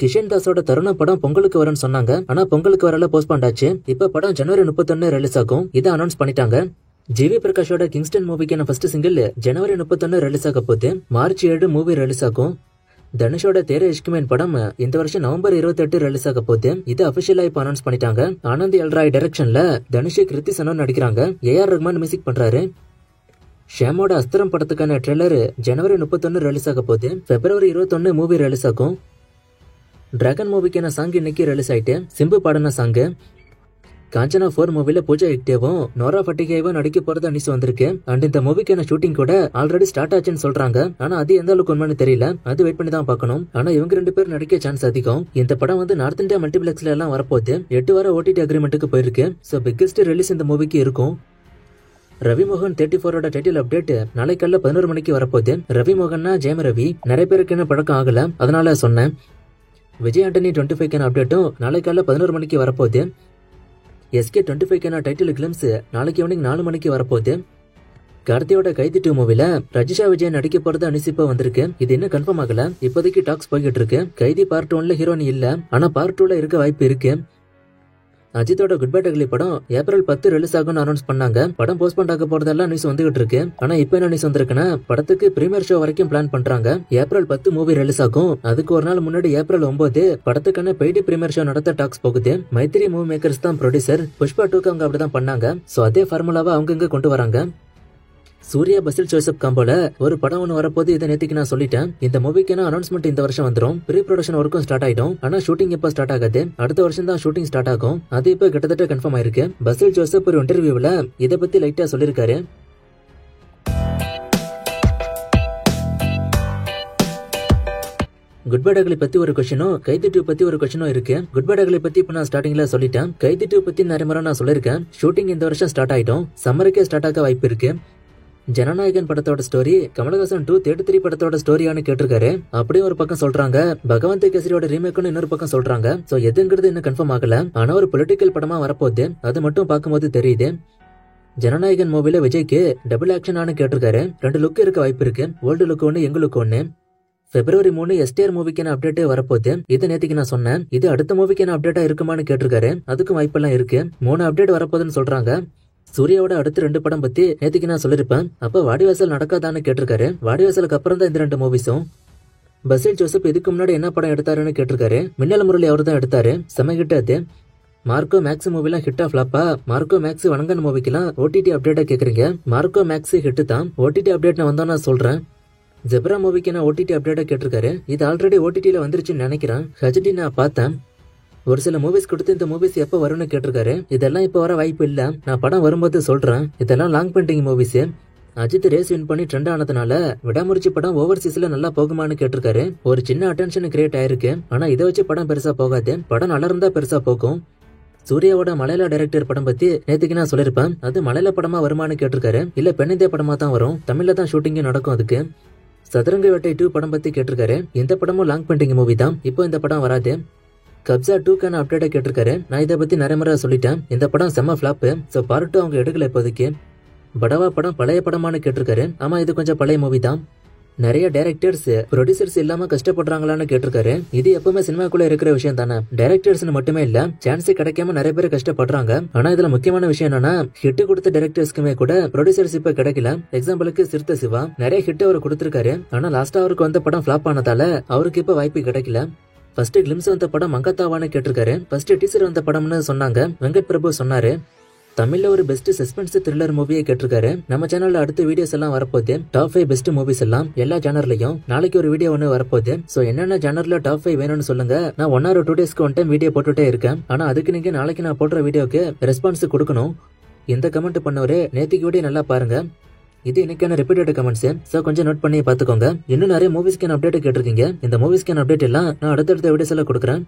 கிஷன் தாஸோட தருண படம் பொங்கலுக்கு வரும்னு சொன்னாங்க. ஆனா பொங்கலுக்கு வரல, போஸ்ட்பாண்ட் ஆச்சு. இப்ப படம் ஜனவரி 31 ரிலீஸ் ஆகும். இதை அனௌன்ஸ் பண்ணிட்டாங்க. ஜிவி பிரகாஷோட கிங்ஸ்டன் மூவிக்கான ஃபர்ஸ்ட் சிங்கிள் ஜனவரி 31 ரிலீஸ் ஆக போகுது. மார்ச் 7 மூவி ரிலீஸ் ஆகும். தனுஷோட தேர இஷ்குமேன் படம் இந்த வருஷம் நவம்பர் 28 ரிலீஸ் ஆக போகுது. இது அபிஷியலா இப்ப அனௌன்ஸ் பண்ணிட்டாங்க. ஆனந்த் எல்ராய் டைரக்ஷன்ல தனுஷ் கிருத்தி சனன் நடிக்கிறாங்க. ஏஆர் ரஹ்மான் மியூசிக் பண்றாரு. ஷாமோட அஸ்திரம் படத்துக்கான ட்ரெய்லர் ஜனவரி 31 ரிலீஸ் ஆக போகுது. பிப்ரவரி 21 மூவி ரிலீஸ் ஆகும். டிராகன் மூவிக்கான சாங் இன்னைக்கு ரிலீஸ் ஆயிட்டு. சிம்பு பாடின சாங். காஞ்சனா 4 மூவில பூஜா ஹெக்டேவும் நோரா ஃபட்டிகேவும் நடிக்க போறது நியூஸ் வந்திருக்கு. அண்ட் இந்த மூவிக்கான ஷூட்டிங் கூட ஆல்ரெடி ஸ்டார்ட் ஆச்சுன்னு சொல்றாங்க. ஆனா அது எந்த அளவுக்கு உண்மைன்னு தெரியல. அது வெயிட் பண்ணி தான் பார்க்கணும். ஆனா இவங்க 2 பேர் நடிக்க சான்ஸ் அதிகம். இந்த படம் நார்த் இந்தியா மல்டிபிளெக்ஸ்ல எல்லாம் வரப்போகுது. 8 வார ஓடிடி அக்ரிமெண்ட்டுக்கு போயிருக்கு. சோ பிக்கெஸ்ட் ரிலீஸ் இந்த மூவிக்கு இருக்கும். ரவிமோகன் 34ஓட டைட்டில் அப்டேட் நாளை காலைல 11 மணிக்கு வரப்போகுது. ரவிமோகன்னா ஜெயம் ரவி. நிறைய பேருக்கு என்ன பழக்கம் ஆகல, அதனால சொன்னேன். விஜய் ஆண்டனி 25க்கான அப்டேட்டும் நாளை காலைல 11 மணிக்கு வரப்போகுது. SK 25க்கான டைட்டில் கிளிம்ஸ் நாளைக்கு ஈவினிங் 4 மணிக்கு வரப்போகுது. கார்த்தியோட கைதி 2 மூவில ரஜிஷா விஜய் நடிக்க போறது அனுசிப்பா வந்திருக்கு. இது இன்னும் கன்ஃபார்ம் ஆகல. இப்போதைக்கு டாக்ஸ் போய்கிட்டு இருக்கு. கைதி பார்ட் 1ல ஹீரோயின் இல்ல, ஆனா பார்ட் 2ல இருக்க வாய்ப்பு இருக்கு. அஜித்தோட குட் பை டக்லி படம் ஏப்ரல் 10 ரிலீஸ் ஆகும்னு அனௌன்ஸ் பண்ணாங்க. படம் போஸ்ட்பாண்ட் ஆக போறதெல்லாம் நியூஸ் வந்துகிட்டு இருக்கு. ஆனா இப்ப என்ன நியூஸ் வந்திருக்குன்னா, படத்துக்கு பிரீமியர் ஷோ வரைக்கும் பிளான் பண்றாங்க. ஏப்ரல் 10 மூவி ரிலீஸ் ஆகும். அதுக்கு ஒரு நாள் முன்னாடி ஏப்ரல் 9 படத்துக்கான பெய்டு பிரீமியர் ஷோ நடத்த டாக்ஸ் போகுது. மைத்திரி மூவி மேக்கர்ஸ் தான் ப்ரொடியூசர். புஷ்பா 2க்கு அவங்க அப்படிதான் பண்ணாங்க. சோ அதே ஃபார்முலாவை அவங்க இங்க கொண்டு வராங்க. சூர்யா பசில் ஜோசப் காம்போல ஒரு படம் ஒன்று வரப்போது. இதை நேற்றுக்கு நான் சொல்லிட்டேன். இந்த மூவிக்கான அனௌன்ஸ்மெண்ட் இந்த வருஷம் வந்துடும். ப்ரீ ப்ரொடக்ஷன் ஒர்க்கும் ஸ்டார்ட் ஆயிடும். ஆனா ஷூட்டிங் இப்ப ஸ்டார்ட் ஆகாது. அடுத்த வருஷம் தான் ஷூட்டிங் ஸ்டார்ட் ஆகும். அது இப்ப கிட்டத்தட்ட கன்ஃபார்ம் ஆயிருக்கு. பசில் ஜோசப் ஒரு இன்டர்வியூல இதை பத்தி லைட்டா சொல்லிருக்காரு. குட் பை டக்லி பத்தி ஒரு கொஸ்டினும் கைதி 2 பத்தி ஒரு கொஸ்டினும் இருக்கு. குட் பை டக்லி பத்தி இப்ப நான் ஸ்டார்டிங்ல சொல்லிட்டேன். கைதி 2 பத்தி நிறைய முறை நான் சொல்லிருக்கேன். ஷூட்டிங் இந்த வருஷம் ஸ்டார்ட் ஆயிடும். சம்மருக்கே ஸ்டார்ட் ஆக வாய்ப்பு இருக்கு. ஜனநாயகன் படத்தோட ஸ்டோரி கமலஹாசன் 233 படத்தோட ஸ்டோரியானு கேட்டிருக்காரு. அப்படியே ஒரு பக்கம் சொல்றாங்க. பகவந்த் கேசரியோட ரீமேக்னு இன்னொரு பக்கம் சொல்றாங்க. சோ எதுங்கிறது இன்னும் கன்ஃபார்ம் ஆகல. ஆனா ஒரு பொலிட்டிக்கல் படமா வரப்போகுது. அது மட்டும் பார்க்கும்போது தெரியுது. ஜனநாயகன் மூவில விஜய்க்கு டபுள் ஆக்ஷன் ஆனு கேட்டிருக்காரு. 2 லுக் இருக்க வாய்ப்பு இருக்கு. ஓல்டு லுக் ஒன்னு, யங் லுக் ஒன்னு. பிப்ரவரி 3 STR மூவிக்கான அப்டேட் வரப்போகுது. இது நேற்றுக்கு நான் சொன்னேன். இது அடுத்த மூவிக்கான அப்டேட்டா இருக்குமான்னு கேட்டிருக்காரு. அதுக்கும் வாய்ப்பெல்லாம் இருக்கு. 3 அப்டேட் வரப்போகுதுன்னு சொல்றாங்க. சூர்யாவோட அடுத்த 2 படம் பத்தி நேற்றுக்கு நான் சொல்லிருப்பேன். அப்ப வாடிவாசல் நடக்காதான்னு கேட்டிருக்காரு. வாடிவாசலுக்கு அப்புறம் தான் இந்த 2 மூவிஸும். பசில் ஜோசப் இதுக்கு முன்னாடி என்ன படம் எடுத்தாருன்னு கேட்டிருக்காரு. மின்னல் முரளி அவர் தான் எடுத்தாரு. செம ஹிட் அது. மார்க்கோ மேக்ஸ் மூவிலாம் ஹிட்டா ஃபிளாப்பா? மார்க்கோ மேக்ஸ் வணங்கன் மூவிக்கெல்லாம் ஓடிடி அப்டேட்டா கேக்குறீங்க. மார்க்கோ மேக்ஸ் ஹிட் தான். ஓடிடி அப்டேட் நான் வந்தா நான் சொல்றேன். ஜெப்ரா மூவிக்கு நான் ஓடிடி அப்டேட்டா கேட்டிருக்காரு. இது ஆல்ரெடி ஓடிடில வந்துருச்சுன்னு நினைக்கிறேன். ஹஜடி நான் பார்த்தேன். ஒரு சில மூவிஸ் கொடுத்து இந்த மூவிஸ் எப்ப வரும்னு கேட்டிருக்காரு. இதெல்லாம் இப்ப வர வாய்ப்பு இல்ல. நான் படம் வரும்போது சொல்றேன். இதெல்லாம் long pending movies. Ajith race win பண்ணி ட்ரெண்ட் ஆனதுனால விடாமுயற்சி படம் ஓவர்சீஸ்ல நல்லா போகுமான்னு கேட்டிருக்காரு. ஒரு சின்ன அட்டென்ஷன் கிரியேட் ஆயிருக்கு. ஆனா இதை வச்சு படம் பெருசா போகாது. படம் நல்லா இருந்தா பெருசா போகும். சூர்யாவோட மலையாள டைரக்டர் படம் பத்தி நேற்றுக்கு நான் சொல்லிருப்பேன். அது மலையாள படமா வருமானு கேட்டிருக்காரு. இல்ல பெண்ணிந்திய படமா தான் வரும். தமிழ்ல தான் ஷூட்டிங் நடக்கும். அதுக்கு சதுரங்க வேட்டை 2 படம் பத்தி கேட்டிருக்காரு. இந்த படமும் லாங் பெயிண்டிங் மூவி தான். இப்போ இந்த படம் வராது. கப்சா 2க்கான அப்டேட்டை கேட்டிருக்காரு. நான் இதை பத்தி நிறைய முறை சொல்லிட்டேன். இந்த படம் செம்ம ஃபிளாப். சோ பார்ட் 2 அவங்க எடுக்கல இப்போதைக்கு. படவா படம் பழைய படமானு கேட்டிருக்காரு. ஆமா, இது கொஞ்சம் பழைய மூவி தான். நிறைய டைரக்டர்ஸ் ப்ரொடியூசர்ஸ் இல்லாம கஷ்டப்படுறாங்களான்னு கேட்டிருக்காரு. இது எப்பவுமே சினிமாக்குள்ள இருக்கிற விஷயம் தானே. டைரக்டர்ஸ்னு மட்டுமே இல்ல, சான்ஸ் கிடைக்காம நிறைய பேர் கஷ்டப்படுறாங்க. ஆனா இதுல முக்கியமான விஷயம் என்னன்னா, ஹிட் கொடுத்த டைரக்டர்ஸ்க்குமே கூட ப்ரொடியூசர்ஸ் இப்ப கிடைக்கல. எக்ஸாம்பிளுக்கு சிறுத்தை சிவா நிறைய ஹிட் அவர் கொடுத்திருக்காரு. ஆனா லாஸ்டா அவருக்கு வந்த படம் ஃபிளாப் ஆனதால அவருக்கு இப்ப வாய்ப்பு கிடைக்கல. ஃபர்ஸ்ட் கிளிம்ஸ் வந்த படம் மங்கத்தாவான்னு கேட்டிருக்காரு. ஃபர்ஸ்ட் டீசர் வந்த படம்னு சொன்னாங்க. வெங்கட் பிரபு சொன்னாரு. தமிழ்ல ஒரு பெஸ்ட் சஸ்பென்ஸ் த்ரில்லர் மூவியை கேட்டிருக்காரு. நம்ம சேனல்ல அடுத்த வீடியோஸ் எல்லாம் வரப்போகுது. டாப் 5 பெஸ்ட் மூவிஸ் எல்லாம் எல்லா ஜானர்லயும். நாளைக்கு ஒரு வீடியோ ஒன்று வரப்போகுது. சோ என்னென்ன ஜானர்ல டாப் 5 வேணும்னு சொல்லுங்க. நான் 1 or 2 டேஸ்க்கு ஒன் டைம் வீடியோ போட்டுட்டே இருக்கேன். ஆனா அதுக்கு நீங்க நாளைக்கு நான் போடுற வீடியோக்கு ரெஸ்பான்ஸ் கொடுக்கணும். இந்த கமெண்ட் பண்ணவரே நேத்திக்கு வீடியோ நல்லா பாருங்க. இது இன்னைக்கான ரிப்பீட்டட் கமெண்ட்ஸ். சோ கொஞ்சம் நோட் பண்ணி பாத்துக்கோங்க. இன்னும் நிறைய மூவிஸ்க்கான அப்டேட் கேட்டிருக்கீங்க. இந்த மூவிஸ்க்கான அப்டேட் எல்லாம் நான் அடுத்தடுத்த வீடியோஸ் எல்லாம் கொடுக்குறேன்.